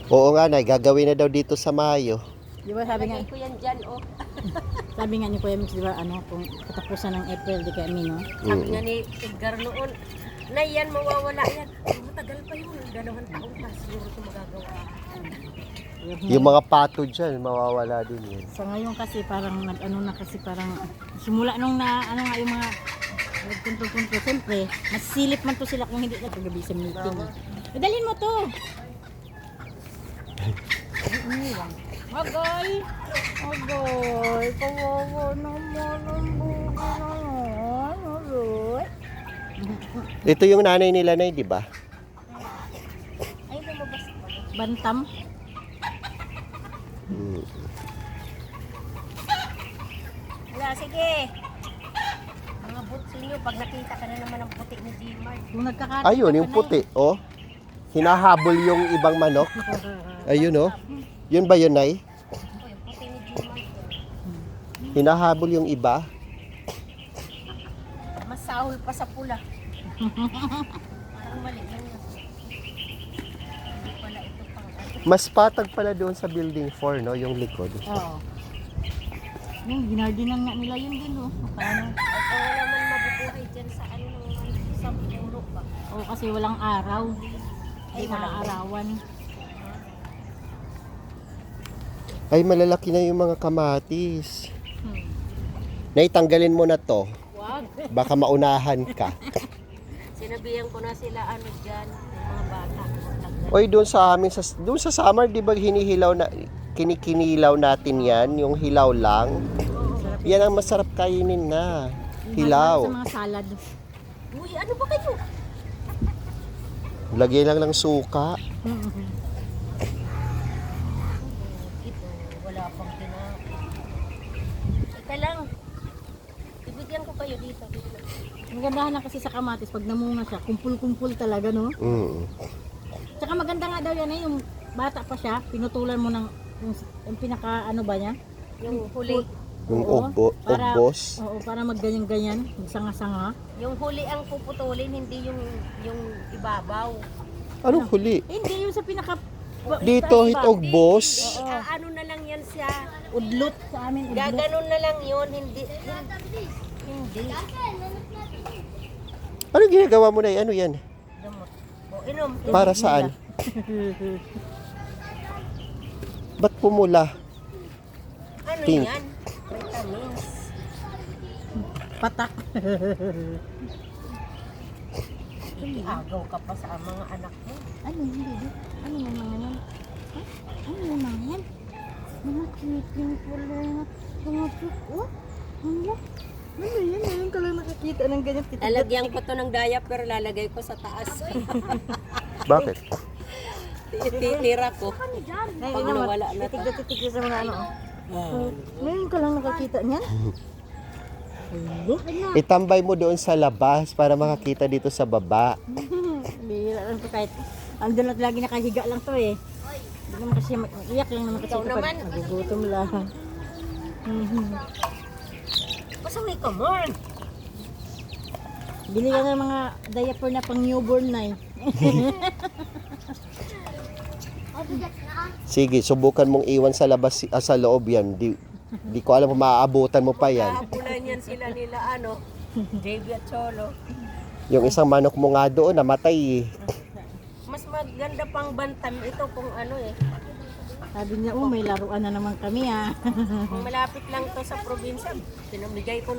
Oo nga, Nay. Gagawin na daw dito sa Mayo. Di ba sabi nga, Lagay ko yan dyan, oh. sabi nga ni Kuya Mix, di ba, ano, kung katapusan ng April, di kami, no? Sabi nga ni Edgar noon, na yan, mawawala yan. Matagal pa yun, 2 taon pa. Siguro ito magagawa. Yung mga pato dyan, mawawala din yun. Sa ngayon kasi parang nag-ano na kasi parang simula nung na ano nga yung mga nagpunto-punto, siyempre masilip man to sila kung hindi na paggabi sa meeting. Dalhin mo to. Agay! Agay! Kawawa naman ang buhay na yan. Agay! Ito yung nanay nila, Nay, di ba? Ay, lumabas pa. Bantam? Wala, sige. Mga butsi nyo, pag nakita ka na naman ang puti ni Gmart. Kung nagkakata Ayun, yung puti, oh. Hinahabol yung ibang manok. Ayun, oh. Yun ba yun, Nay? Oh, yung puti ni Gmart. Hinahabol yung iba. Mas sahol pa sa pula. Parang mali lang yun. Hindi pala ito pang ano. Mas patag pala doon sa building 4, no? Yung likod. Oo. Yung ginardinan nga nila yun din, oh. Paano? At wala man mabubuhay dyan sa ano ng sa puro ba? Oo, kasi walang araw. Ay, Ay, walang arawan. Ay, malalaki na yung mga kamatis. Nay, tanggalin mo na to. Wag. Baka maunahan ka. Sinabihan ko na sila ano dyan, yung mga bata. Oy, doon sa amin, doon sa summer, di ba hinihilaw na, kinikinilaw natin yan, yung hilaw lang. Yan ang masarap kainin na. Sa Hilaw. mga salad. Uy, ano ba kayo? Lagay lang ng suka. Ito, wala pang tinapos. Teka lang. Ibigyan ko kayo dito. Ang gandahan na kasi sa kamatis, pag namunga siya, kumpul-kumpul talaga, no? Mm. Tsaka maganda nga daw yan, eh, yung bata pa siya, pinutulan mo ng, yung pinaka, ano ba niya? Yung huli. Yung Oo, ogbos. Oo, para magganyan-ganyan, magsanga-sanga. Yung huli ang puputulin, hindi yung ibabaw. Anong huli? Hindi, yung sa pinaka, Dito, iba. ogbos. Hindi, ano na lang yan siya. Udlot sa amin, udlot. Gaganon na lang yun, hindi. Hindi. Ano ginagawa mo na? Ano yan? Damot. O, inom. Para saan? Ba't pumula? Ano Pink. yan? Vitamins. Patak. Agaw ka pa sa mga anak mo. Ano, hindi. Ano yung mga yan? Ha? Ano yung mga yan? Mga chicken pala. Mga puko. Ano? Ano yan? Ngayon ka lang nakakita ng ganyan. Lalagyan ko to ng diaper, lalagay ko sa taas. Bakit? Titira ko. Pag nawala na to. titig-titig sa mga ano. Ngayon ka lang nakakita niyan? Itambay mo doon sa labas para makakita dito sa baba. Bihira lang to kahit andun at lagi nakahiga lang to eh. Hindi naman kasi iyak lang naman kasi Ikaw kapag naman. nagugutom lang. Pasaway ka, Mark. Bili ka ng mga diaper na pang newborn na eh. Sige, subukan mong iwan sa labas, sa loob yan. Di ko alam kung maaabutan mo pa yan. Kahapunan yan sila nila, ano, JB at Cholo. Yung isang manok mo nga doon, namatay eh. Mas maganda pang bantam ito kung ano eh. Sabi niya, oh may laruan na naman kami ah. Kung malapit lang to sa probinsya, pinamigay ko